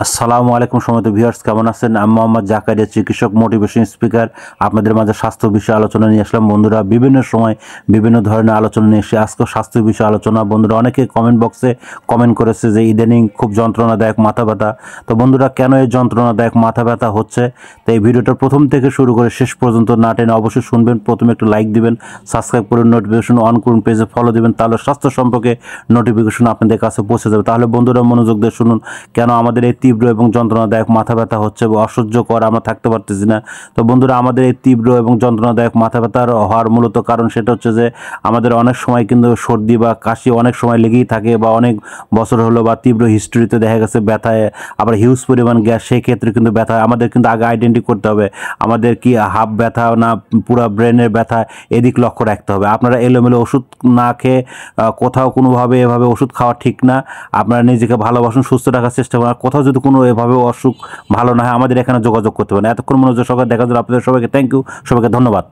আসসালামু আলাইকুম সম্মানিত ভিউয়ার্স, কেমন আছেন? আমি মোহাম্মদ জাকারিয়া, চিকিৎসক, মোটিভেশন স্পিকার। আপনাদের মাঝে স্বাস্থ্য বিষয়ে আলোচনা নিয়ে আসলাম। বন্ধুরা, বিভিন্ন সময় বিভিন্ন ধরনের আলোচনা নিয়ে এসে আজকে স্বাস্থ্য বিষয়ে আলোচনা। বন্ধুরা, অনেকে কমেন্ট বক্সে কমেন্ট করেছে যে ইদানিং খুব যন্ত্রণাদায়ক মাথা ব্যথা। তো বন্ধুরা, কেন এই যন্ত্রণাদায়ক মাথা ব্যথা হচ্ছে? তো এই ভিডিওটা প্রথম থেকে শুরু করে শেষ পর্যন্ত না টেনে অবশ্যই শুনবেন। প্রথমে একটু লাইক দিবেন, সাবস্ক্রাইব করুন, নোটিফিকেশন অন করুন, পেজে ফলো দিবেন, তাহলে স্বাস্থ্য সম্পর্কে নোটিফিকেশন আপনাদের কাছে পৌঁছে যাবে। তাহলে বন্ধুরা, মনোযোগ দিয়ে শুনুন কেন আমাদের এই তীব্র এবং যন্ত্রণাদায়ক মাথা ব্যথা হচ্ছে বা অসহ্যকর, আমরা থাকতে পারতেছি না। তো বন্ধুরা, আমাদের এই তীব্র এবং যন্ত্রণাদায়ক মাথা ব্যথার হওয়ার মূলত কারণ সেটা হচ্ছে যে আমাদের অনেক সময় কিন্তু সর্দি বা কাশি অনেক সময় লেগেই থাকে, বা অনেক বছর হলো বা তীব্র হিস্ট্রিতে দেখা গেছে ব্যথায়, আবার হিউজ পরিমাণ গ্যাস, সেই ক্ষেত্রে কিন্তু ব্যথা হয়। আমাদের কিন্তু আগে আইডেন্টি করতে হবে আমাদের কি হাফ ব্যথা না পুরা ব্রেনের ব্যথা, এদিক লক্ষ্য রাখতে হবে। আপনারা এলোমেলো ওষুধ না খেয়ে কোথাও কোনোভাবে এভাবে ওষুধ খাওয়া ঠিক না। আপনারা নিজেকে ভালোবাসুন, সুস্থ রাখার চেষ্টা করুন। কোথাও যদি কোনো এভাবে অসুখ ভালো না হয়, আমাদের এখানে যোগাযোগ করতে পারেন। এতক্ষণ মনোযোগ সহকারে দেখার জন্য আপনাদের সবাইকে থ্যাংক ইউ, সবাইকে ধন্যবাদ।